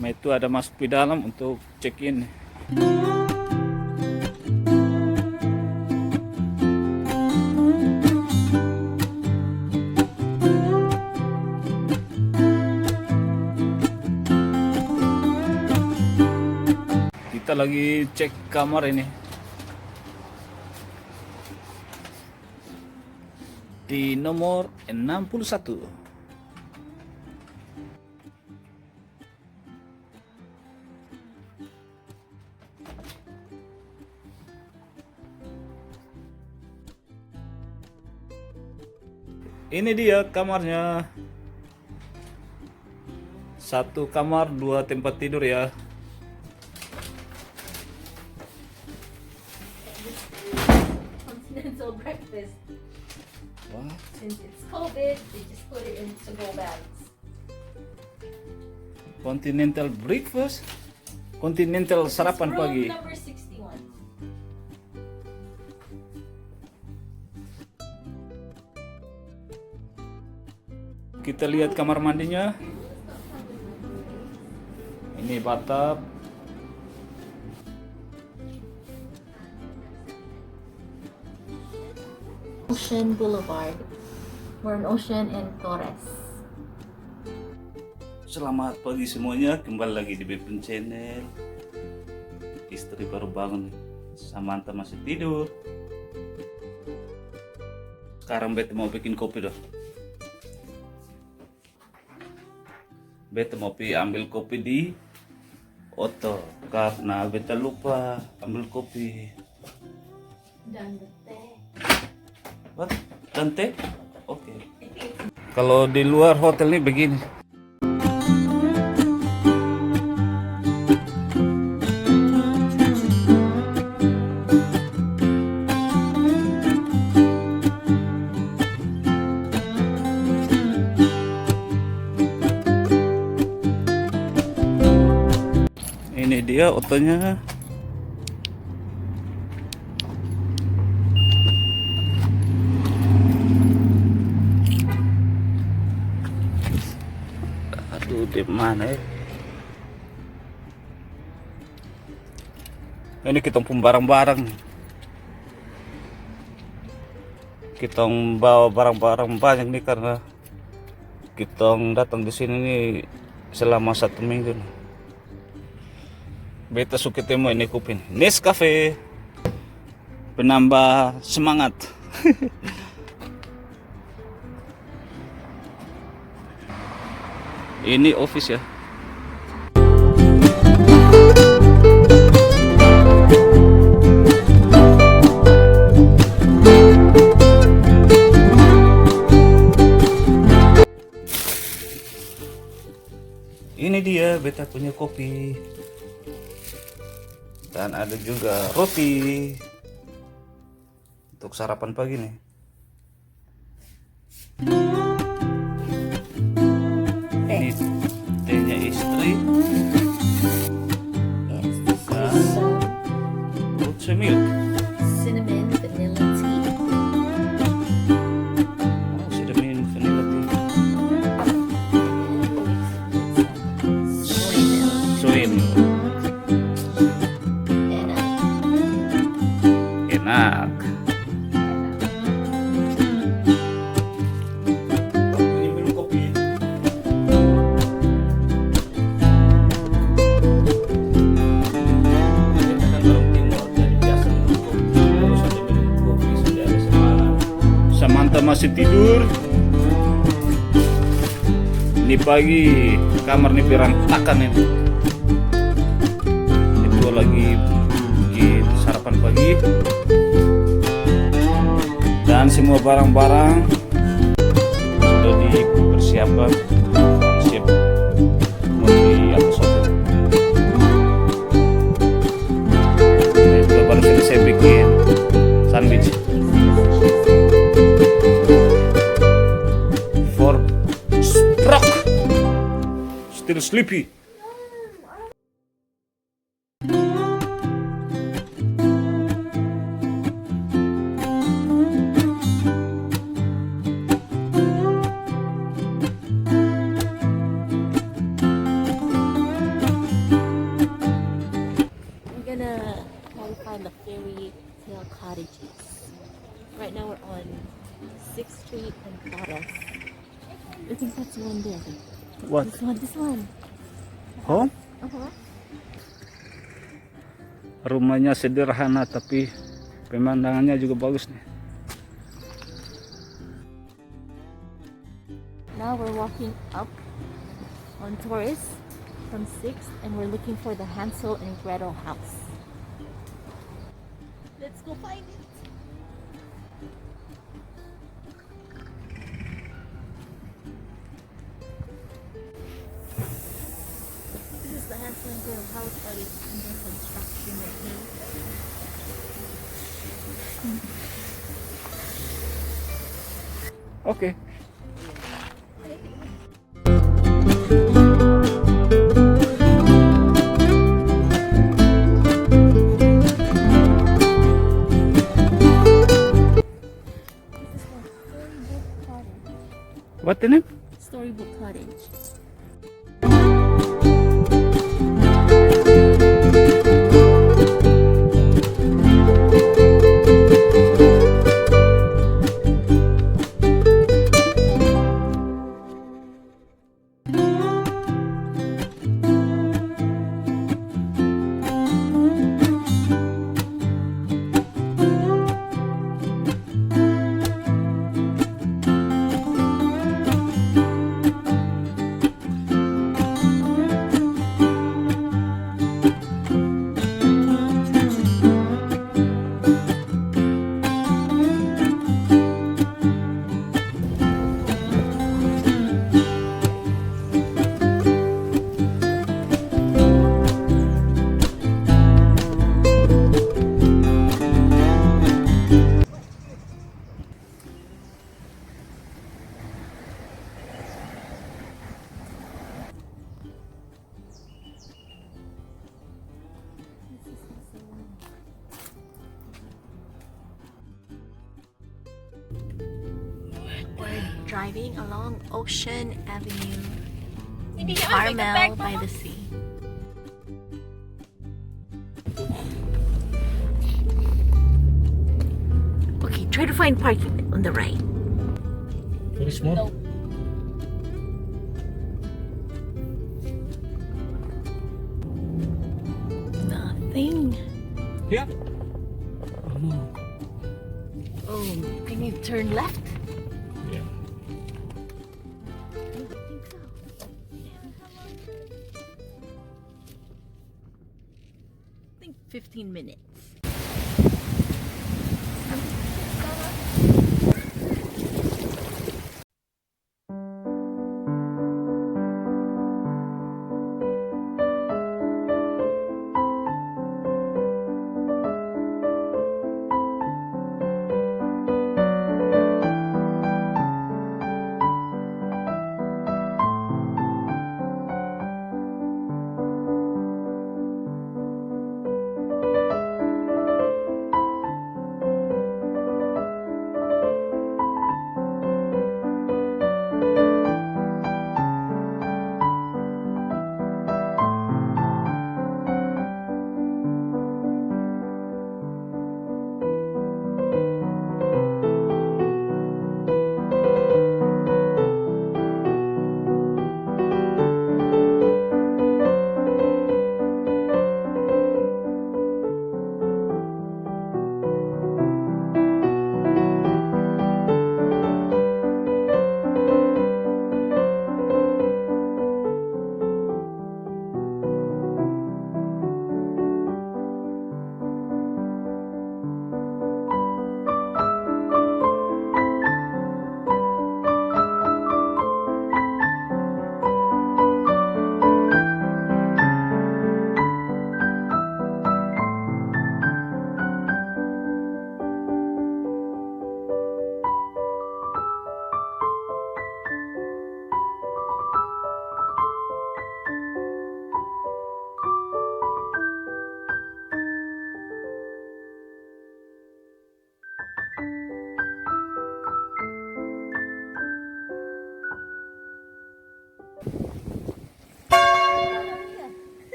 Nah, itu ada masuk di dalam untuk check-in. Kita lagi cek kamar ini. Di nomor 61. Ini dia kamarnya. Satu kamar, 2 tempat tidur ya. Continental breakfast. Wah, Since it's COVID, they just put it in to-go bags. continental breakfast. Continental sarapan Room pagi. number 61. Kita lihat kamar mandinya. Ini bathtub. Ocean Boulevard. We're on Ocean and Torres. Selamat pagi semuanya, kembali lagi di Bepin Channel. Istri baru bangun nih, Samantha masih tidur. Sekarang beta mau bikin kopi dah. Beta mau ambil kopi di Oto karena beta lupa ambil kopi. Dan teh. What? Dan teh? Oke. Kalau di luar hotel nih begini. Ini dia otonya. Aduh, di mana ya? Ini kita pun barang-barang. Kita bawa barang-barang banyak nih karena kita datang di sini nih selama 1 minggu. Beta suka temu ini kopi Nescafe, penambah semangat. Ini office ya. Ini dia beta punya kopi. Dan ada juga roti untuk sarapan pagi nih. Ini tehnya istri. Yes, this Ah. is Oat milk. cinnamon vanilla tea. Oh, cinnamon vanilla tea. Soy milk. Soy milk. And Enak. Ini minum kopi. Kita kan orang timur, jadi biasa minum kopi. Kalau sudah minum kopi sudah ada semangat. Samantha masih tidur. Ini pagi kamar nih berantakan ini. Itu lagi bikin sarapan pagi. Dan semua barang-barang sudah dipersiapkan, siap mau di atas hotel. Nah, itu baru selesai bikin sandwich. For stroke, still sleepy. Cottages. Right now we're on 6th Street and Torres. I think that's one there. What? This one. Home? Uh-huh. Rumahnya sederhana tapi pemandangannya juga bagus nih. Now we're walking up on Torres from 6th and we're looking for the Hansel and Gretel house. Let's go find it. This is the Hansel and Gretel house, but it's under construction right now. Okay. What the name? Storybook Cottage. Driving along Ocean Avenue in Carmel by the Sea. Okay, try to find parking on the right. Very small. Nothing. Yeah. Oh no. Oh, I need to turn left. Yeah. I don't think so. I think 15 minutes.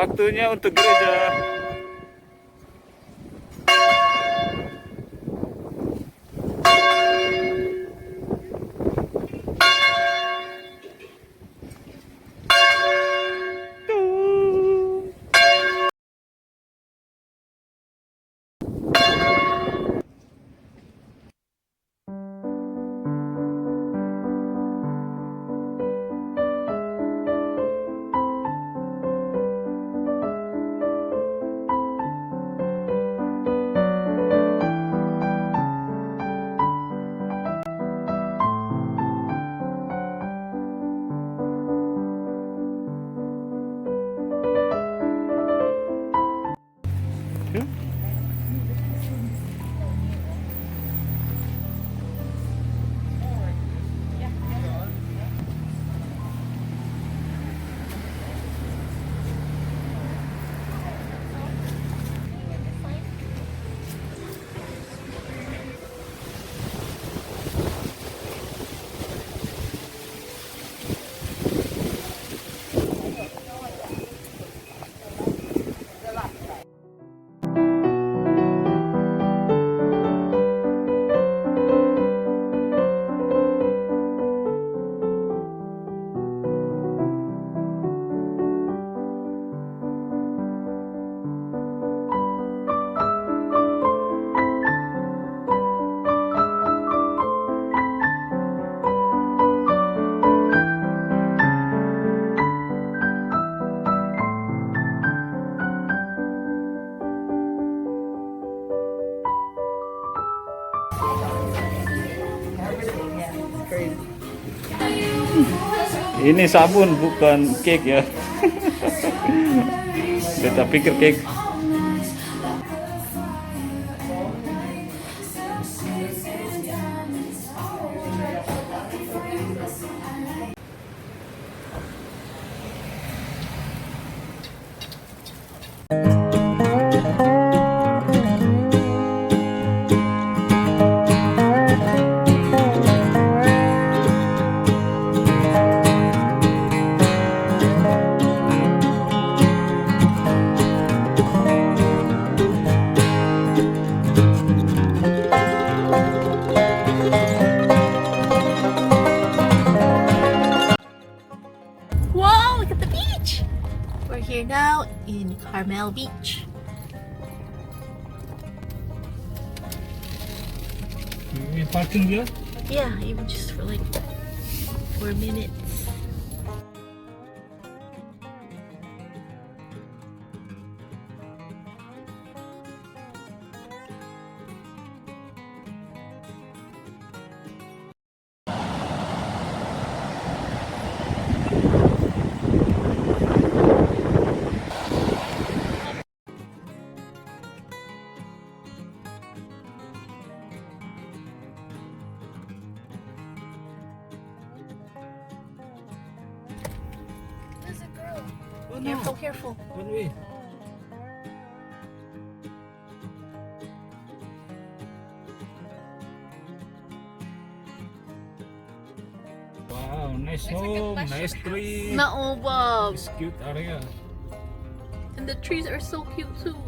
Waktunya untuk gereja. Ini sabun bukan cake ya. Kita pikir cake. Wow, look at the beach! We're here now in Carmel Beach. Ini parking dia? Yeah, even just for like 4 minutes. There's a girl. Oh, no. Careful, careful. One way. Wow, nice home, nice tree. No, Bob. It's cute area. And the trees are so cute too.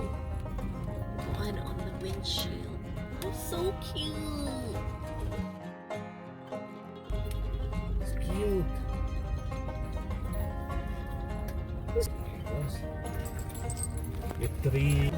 One on the windshield. Oh, so cute. It's cute. A tree.